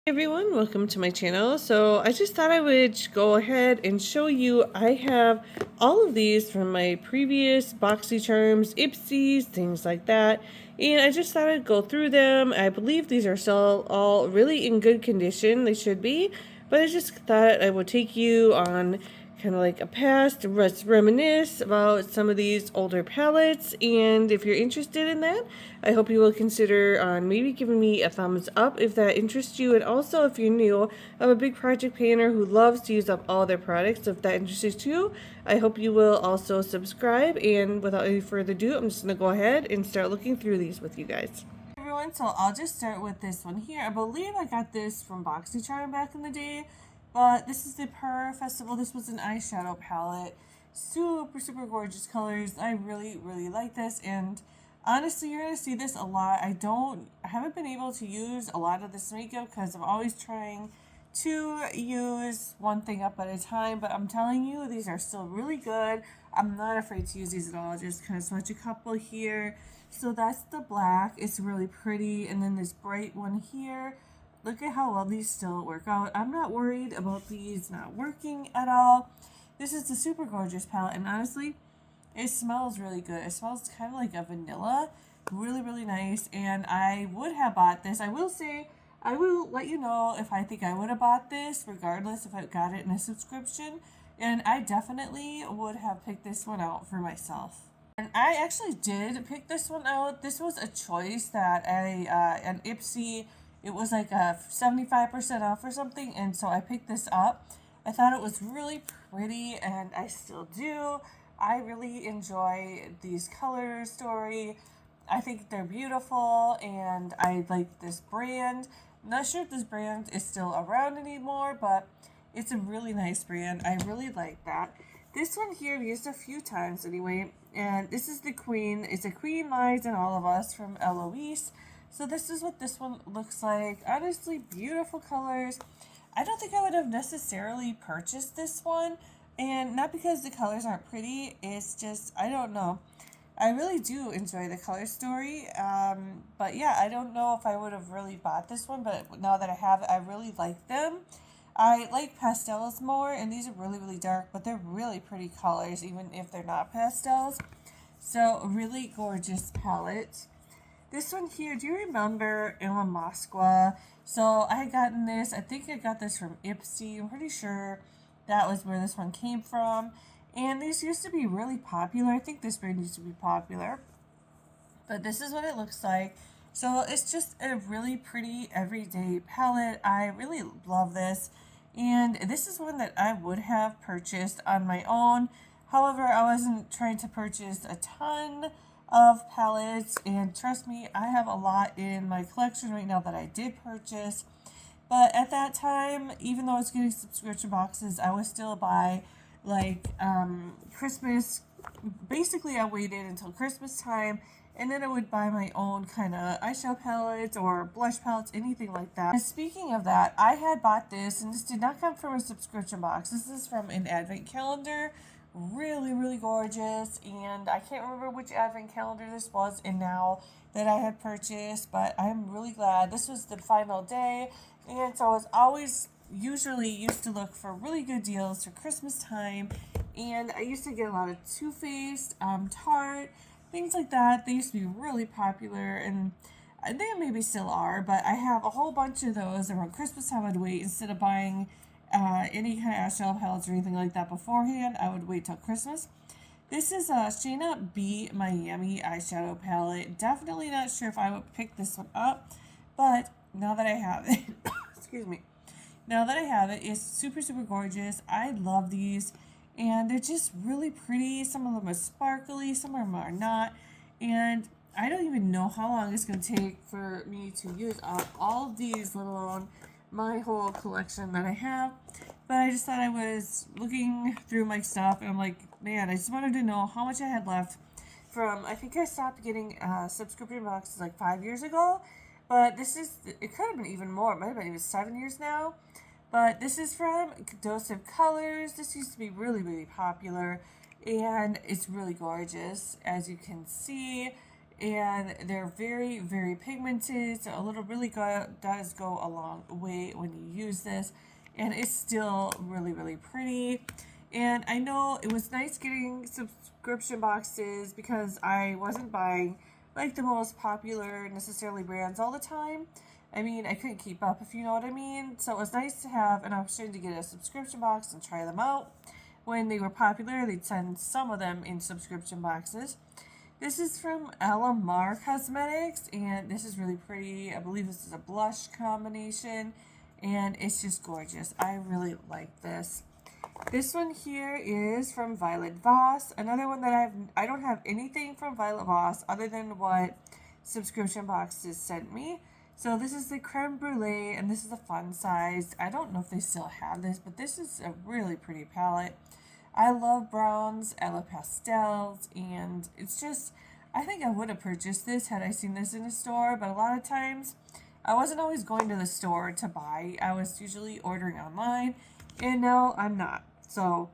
Everyone, welcome to my channel. So I just thought I would go ahead and show you. I have all of these from my previous boxy charms, Ipsies, things like that, and I just thought I'd go through them. I believe these are still all really in good condition. They should be, but I just thought I would take you on kind of like a past, reminisce about some of these older palettes. And if you're interested in that, I hope you will consider maybe giving me a thumbs up if that interests you. And also, if you're new, I'm a big project planner who loves to use up all their products. So if that interests you, I hope you will also subscribe. And without any further ado, I'm just going to go ahead and start looking through these with you guys. Everyone, so I'll just start with this one here. I believe I got this from BoxyCharm back in the day, but this is the Purr Festival. This was an eyeshadow palette. Super gorgeous colors. I really like this, and honestly, you're going to see this a lot. I haven't been able to use a lot of this makeup because I'm always trying to use one thing up at a time, but I'm telling you, these are still really good. I'm not afraid to use these at all. Just kind of swatch a couple here. So that's the black. It's really pretty. And then this bright one here. Look at how well these still work out. I'm not worried about these not working at all. This is the super gorgeous palette, and honestly, it smells really good. It smells kind of like a vanilla. Really nice. And I would have bought this. I will say, I will let you know if I think I would have bought this, regardless if I got it in a subscription. And I definitely would have picked this one out for myself. And I actually did pick this one out. This was a choice that an Ipsy, it was like a 75% off or something, and so I picked this up. I thought it was really pretty, and I still do. I really enjoy these color story. I think they're beautiful, and I like this brand. I'm not sure if this brand is still around anymore, but it's a really nice brand. I really like that. This one here I've used a few times anyway, and this is the Queen. It's a Queen Lies in All of Us from Eloise. So this is what this one looks like. Honestly, beautiful colors. I don't think I would have necessarily purchased this one, and not because the colors aren't pretty. It's just, I don't know. I really do enjoy the color story, but yeah, I don't know if I would have really bought this one, but now that I have it, I really like them. I like pastels more, and these are really dark, but they're really pretty colors, even if they're not pastels. So, a really gorgeous palette. This one here, do you remember Ella Moskwa? So, I had gotten this, I think I got this from Ipsy. I'm pretty sure that was where this one came from. And these used to be really popular. I think this brand used to be popular. But this is what it looks like. So it's just a really pretty everyday palette. I really love this. And this is one that I would have purchased on my own. However, I wasn't trying to purchase a ton of palettes. And trust me, I have a lot in my collection right now that I did purchase. But at that time, even though I was getting subscription boxes, I would still buy like Christmas. Basically, I waited until Christmas time, and then I would buy my own kind of eyeshadow palettes or blush palettes, anything like that. And speaking of that, I had bought this, and this did not come from a subscription box. This is from an advent calendar. Really gorgeous, and I can't remember which advent calendar this was and now that I had purchased, but I'm really glad. This was the final day, and so I was always usually used to look for really good deals for Christmas time, and I used to get a lot of Too Faced, Tarte, things like that. They used to be really popular, and they maybe still are, but I have a whole bunch of those. Around Christmas time, I'd wait instead of buying any kind of eyeshadow palettes or anything like that beforehand. I would wait till Christmas. This is a Shayna B Miami eyeshadow palette. Definitely not sure if I would pick this one up, but now that I have it, excuse me. Now that I have it, it's super gorgeous. I love these, and they're just really pretty. Some of them are sparkly, some of them are not, and I don't even know how long it's going to take for me to use up all of these, let alone my whole collection that I have. But I just thought I was looking through my stuff, and I'm like, man, I just wanted to know how much I had left from, I think I stopped getting subscription boxes like 5 years ago. But this is, it could have been even more. It might have been even 7 years now. But this is from Dose of Colors. This used to be really popular. And it's really gorgeous, as you can see. and they're very, very pigmented, so a little really does go a long way when you use this, and it's still really, really pretty. And I know it was nice getting subscription boxes because I wasn't buying like the most popular necessarily brands all the time. I mean, I couldn't keep up, if you know what I mean. So it was nice to have an option to get a subscription box and try them out. When they were popular, they'd send some of them in subscription boxes. This is from Alamar Cosmetics, and this is really pretty. I believe this is a blush combination, and it's just gorgeous. I really like this. This one here is from Violet Voss. Another one that I don't have anything from Violet Voss other than what subscription boxes sent me. So this is the creme brulee, and this is a fun size. I don't know if they still have this, but this is a really pretty palette. I love browns, I love pastels, and it's just, I think I would have purchased this had I seen this in a store, but a lot of times I wasn't always going to the store to buy. I was usually ordering online, and now I'm not. So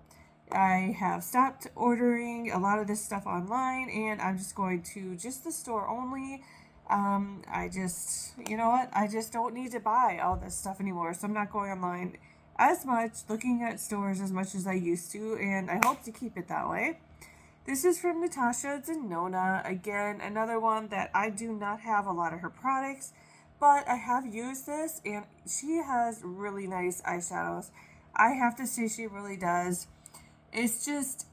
I have stopped ordering a lot of this stuff online, and I'm just going to just the store only. I just, you know what, I just don't need to buy all this stuff anymore, so I'm not going online as much, looking at stores as much as I used to, and I hope to keep it that way. This is from Natasha Denona. Again, another one that I do not have a lot of her products, but I have used this, and she has really nice eyeshadows. I have to say she really does. It's just,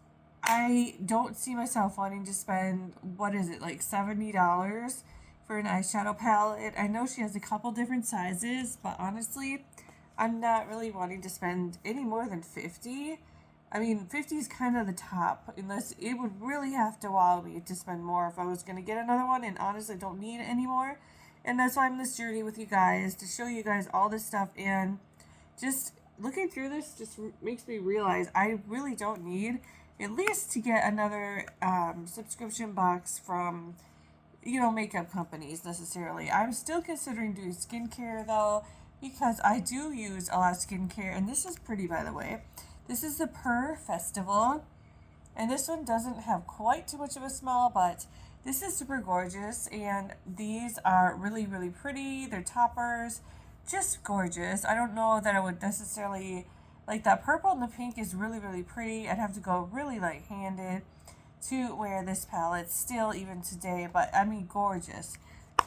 I don't see myself wanting to spend, what is it, like $70 for an eyeshadow palette. I know she has a couple different sizes, but honestly, I'm not really wanting to spend any more than 50. I mean, 50 is kind of the top, unless it would really have to wow me to spend more if I was going to get another one, and honestly don't need it anymore. And that's why I'm this journey with you guys, to show you guys all this stuff, and just looking through this just makes me realize I really don't need at least to get another subscription box from, you know, makeup companies necessarily. I'm still considering doing skincare though, because I do use a lot of skincare, and this is pretty, by the way. This is the Per Festival, and this one doesn't have quite too much of a smell, but this is super gorgeous, and these are really, really pretty. They're toppers, just gorgeous. I don't know that I would necessarily, like that purple and the pink is really, really pretty. I'd have to go really light-handed to wear this palette still even today, but I mean, gorgeous.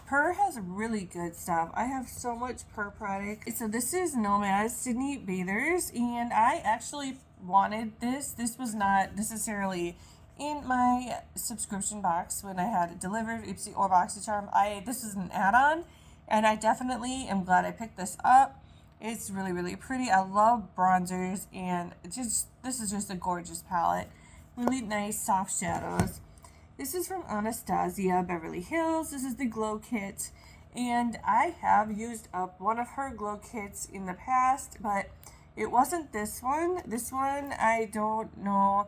Per has really good stuff. I have so much Per product. So this is Nomad Sydney Bathers, and I actually wanted this. This was not necessarily in my subscription box when I had it delivered, Ipsy or BoxyCharm. This is an add-on, and I definitely am glad I picked this up. It's really, really pretty. I love bronzers, and this is just a gorgeous palette. Really nice soft shadows. This is from Anastasia Beverly Hills. This is the Glow Kit, and I have used up one of her Glow Kits in the past, but it wasn't this one. This one, I don't know.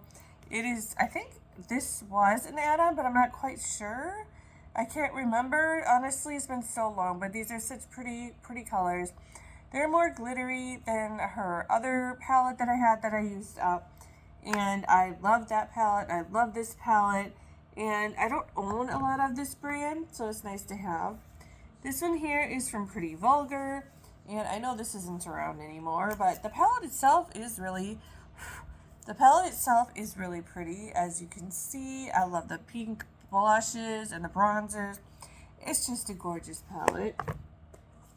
It is, I think this was an add-on, but I'm not quite sure. I can't remember. Honestly, it's been so long, but these are such pretty, pretty colors. They're more glittery than her other palette that I had that I used up, and I love that palette. I love this palette. And I don't own a lot of this brand, so it's nice to have. This one here is from Pretty Vulgar, and I know this isn't around anymore, but the palette itself is really pretty, as you can see. I love the pink blushes and the bronzers. It's just a gorgeous palette.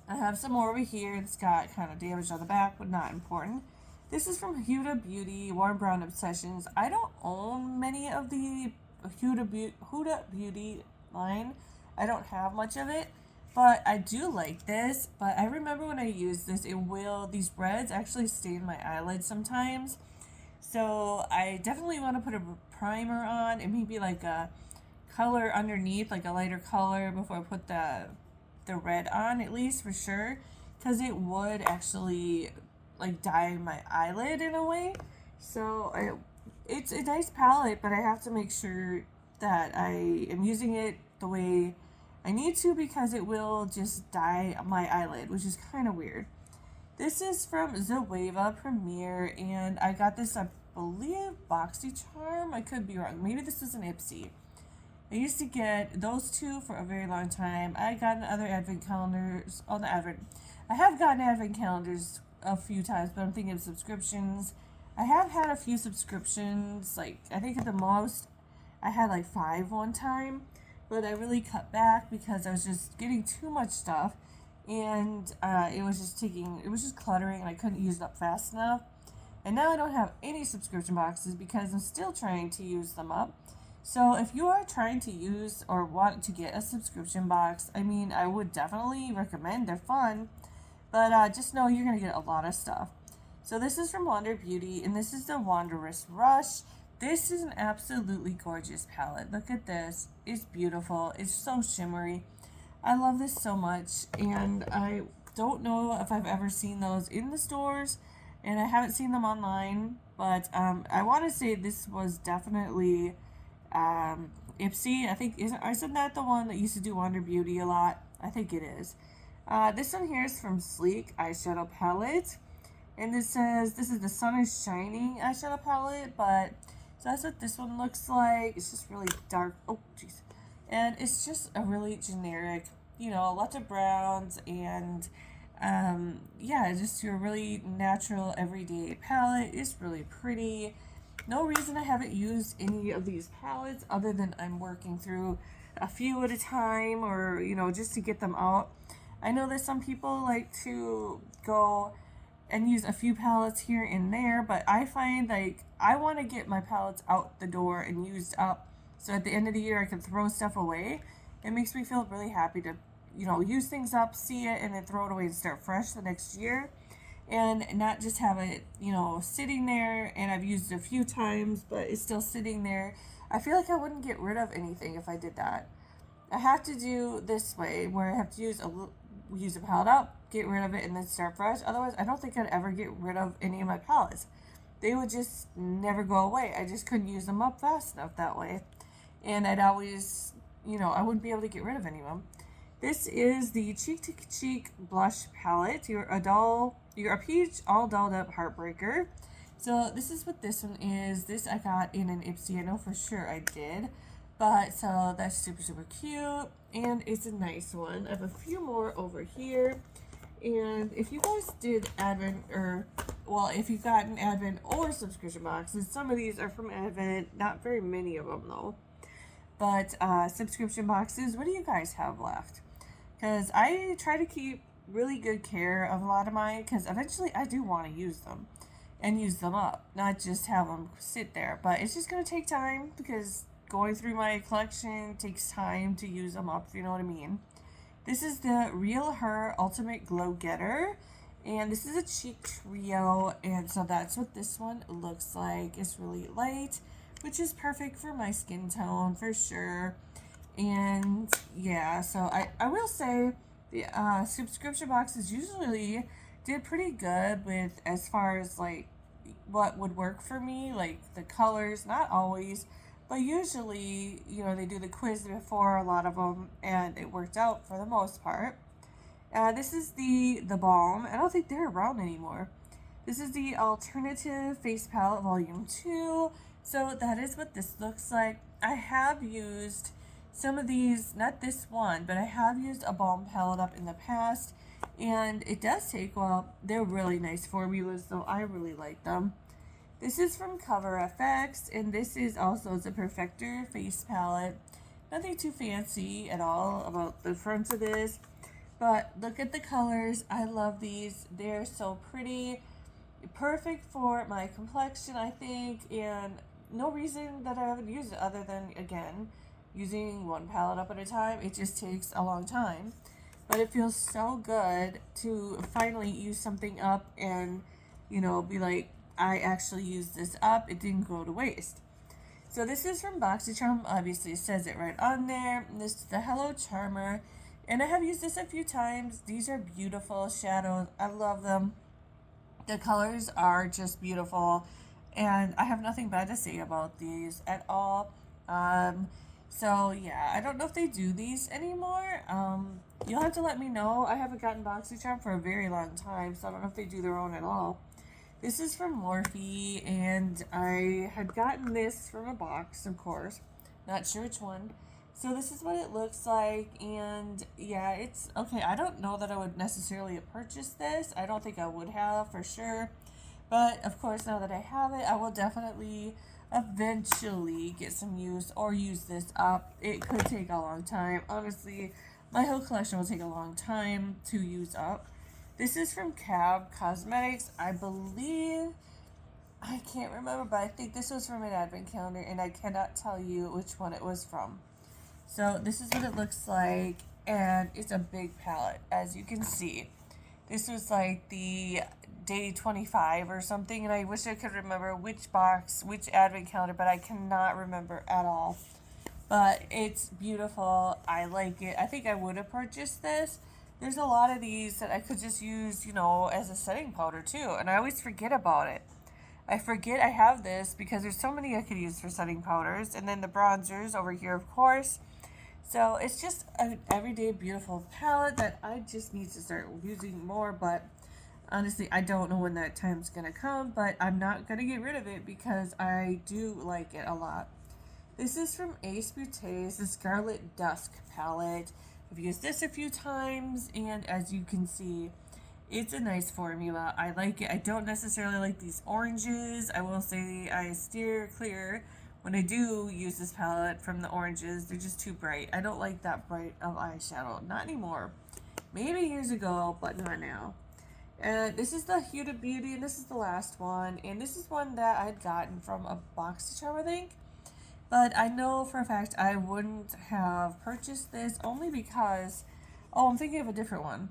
I have some more over here. It's got kind of damage on the back, but not important. This is from Huda Beauty, Warm Brown Obsessions. I don't own many of the Huda Beauty line. I don't have much of it, but I do like this. But I remember when I used this, these reds actually stain my eyelids sometimes. So I definitely want to put a primer on and maybe like a color underneath, like a lighter color before I put the red on, at least for sure, because it would actually like dye my eyelid in a way. So it's a nice palette, but I have to make sure that I am using it the way I need to, because it will just dye my eyelid, which is kind of weird. This is from Zoeva Premier, and I got this, I believe, BoxyCharm. I could be wrong. Maybe this is an Ipsy. I used to get those two for a very long time. I got other advent calendars on the advent. I have gotten advent calendars a few times, but I'm thinking of subscriptions. I have had a few subscriptions. Like I think at the most, I had like 5 one time, but I really cut back because I was just getting too much stuff, and it was just cluttering, and I couldn't use it up fast enough. And now I don't have any subscription boxes because I'm still trying to use them up. So if you are trying to use or want to get a subscription box, I mean, I would definitely recommend. They're fun, but just know you're going to get a lot of stuff. So this is from Wander Beauty, and this is the Wanderous Rush. This is an absolutely gorgeous palette. Look at this. It's beautiful. It's so shimmery. I love this so much, and I don't know if I've ever seen those in the stores, and I haven't seen them online, but I want to say this was definitely Ipsy. I think, isn't that the one that used to do Wander Beauty a lot? I think it is. This one here is from Sleek Eyeshadow Palette, and this says this is the Sun is Shining eyeshadow palette, but so that's what this one looks like. It's just really dark. Oh, jeez. And it's just a really generic, lots of browns and yeah, just your really natural everyday palette. It's really pretty. No reason I haven't used any of these palettes other than I'm working through a few at a time, or just to get them out. I know that some people like to go and use a few palettes here and there, but I find like I want to get my palettes out the door and used up, so at the end of the year I can throw stuff away. It makes me feel really happy to use things up, see it, and then throw it away and start fresh the next year, and not just have it sitting there and I've used it a few times but it's still sitting there. I feel like I wouldn't get rid of anything if I did that. I have to do this way where I have to use a palette up, get rid of it, and then start fresh. Otherwise, I don't think I'd ever get rid of any of my palettes. They would just never go away. I just couldn't use them up fast enough that way. And I'd always, I wouldn't be able to get rid of any of them. This is the Cheek to Cheek Blush Palette. You're a peach all dolled up heartbreaker. So this is what this one is. This I got in an Ipsy. I know for sure I did. But so that's super, super cute. And it's a nice one. I have a few more over here. And if you guys did Advent, if you got an Advent or subscription boxes, some of these are from Advent. Not very many of them though. But subscription boxes, what do you guys have left? Because I try to keep really good care of a lot of mine, because eventually I do want to use them and use them up, not just have them sit there. But it's just going to take time, because going through my collection takes time to use them up, if you know what I mean. This is the Real Her Ultimate Glow Getter, and this is a cheek trio, and so that's what this one looks like. It's really light, which is perfect for my skin tone for sure. And yeah, so I will say the subscription boxes usually did pretty good with as far as like what would work for me, like the colors. Not always, but usually they do the quiz before a lot of them, and it worked out for the most part. This is the Balm. I don't think they're around anymore. This is the Alternative Face Palette Volume 2. So that is what this looks like. I have used some of these, not this one, but I have used a balm palette up in the past, and it does take, they're really nice formulas, so I really like them. This is from Cover FX, and this is also the Perfector Face Palette. Nothing too fancy at all about the front of this, but look at the colors. I love these. They're so pretty. Perfect for my complexion, I think, and no reason that I haven't used it other than, again, using one palette up at a time. It just takes a long time, but it feels so good to finally use something up and be like, I actually used this up. It didn't go to waste. So this is from BoxyCharm. Obviously it says it right on there. This is the Hello Charmer, and I have used this a few times. These are beautiful shadows. I love them. The colors are just beautiful, and I have nothing bad to say about these at all. So yeah, I don't know if they do these anymore. You'll have to let me know. I haven't gotten BoxyCharm for a very long time, so I don't know if they do their own at all. This is from Morphe, and I had gotten this from a box, of course. Not sure which one. So this is what it looks like, and yeah, it's okay. I don't know that I would necessarily have purchased this. I don't think I would have for sure. But of course, now that I have it, I will definitely eventually get some use or use this up. It could take a long time. Honestly, my whole collection will take a long time to use up. This is from Cab Cosmetics. I believe, I can't remember, but I think this was from an advent calendar, and I cannot tell you which one it was from. So this is what it looks like, and it's a big palette, as you can see. This was like the day 25 or something, and I wish I could remember which box, which advent calendar, but I cannot remember at all. But it's beautiful. I like it. I think I would have purchased this. There's a lot of these that I could just use, as a setting powder too, and I always forget about it. I forget I have this because there's so many I could use for setting powders, and then the bronzers over here, of course. So it's just an everyday beautiful palette that I just need to start using more, but honestly, I don't know when that time's gonna come, but I'm not gonna get rid of it because I do like it a lot. This is from Ace Beauté's, the Scarlet Dusk palette. I've used this a few times, and as you can see, it's a nice formula. I like it. I don't necessarily like these oranges. I will say I steer clear when I do use this palette from the oranges. They're just too bright. I don't like that bright of eyeshadow. Not anymore. Maybe years ago, but not now. And this is the Huda Beauty, and this is the last one. And this is one that I'd gotten from a BoxyCharm, I think. But I know for a fact I wouldn't have purchased this only because... Oh, I'm thinking of a different one.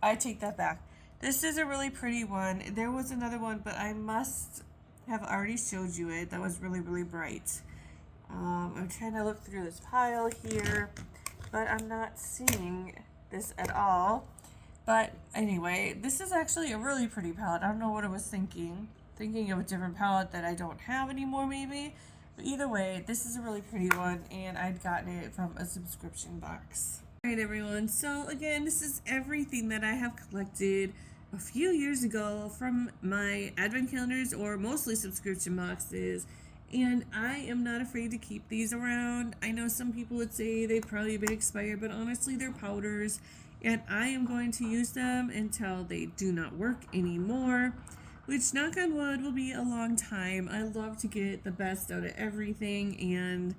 I take that back. This is a really pretty one. There was another one, but I must have already showed you it. That was really, really bright. I'm trying to look through this pile here, but I'm not seeing this at all. But anyway, this is actually a really pretty palette. I don't know what I was thinking. Thinking of a different palette that I don't have anymore, maybe. But either way, this is a really pretty one, and I'd gotten it from a subscription box. Alright everyone, so again, this is everything that I have collected a few years ago from my advent calendars or mostly subscription boxes, and I am not afraid to keep these around. I know some people would say they've probably been expired, but honestly they're powders, and I am going to use them until they do not work anymore, which, knock on wood, will be a long time. I love to get the best out of everything, and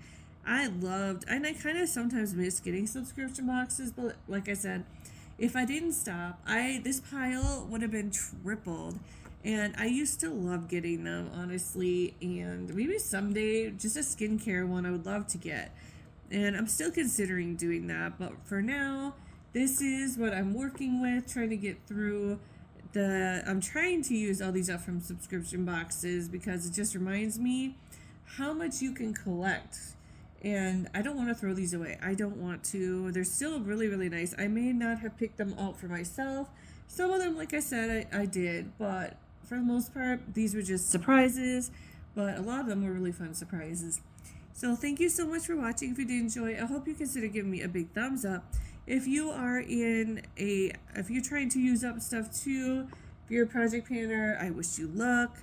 I kind of sometimes miss getting subscription boxes, but like I said, if I didn't stop, this pile would have been tripled, and I used to love getting them, honestly, and maybe someday, just a skincare one I would love to get, and I'm still considering doing that, but for now, this is what I'm working with, trying to get through I'm trying to use all these up from subscription boxes because it just reminds me how much you can collect. And I don't want to throw these away. I don't want to. They're still really, really nice. I may not have picked them out for myself. Some of them, like I said, I did. But for the most part, these were just surprises. But a lot of them were really fun surprises. So thank you so much for watching. If you did enjoy, I hope you consider giving me a big thumbs up. If you are if you're trying to use up stuff too, if you're a project planner, I wish you luck.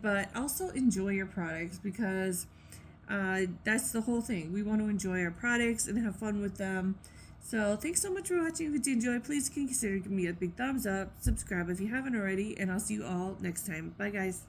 But also enjoy your products because that's the whole thing. We want to enjoy our products and have fun with them. So thanks so much for watching. If you did enjoy, please consider giving me a big thumbs up, subscribe if you haven't already, and I'll see you all next time. Bye guys.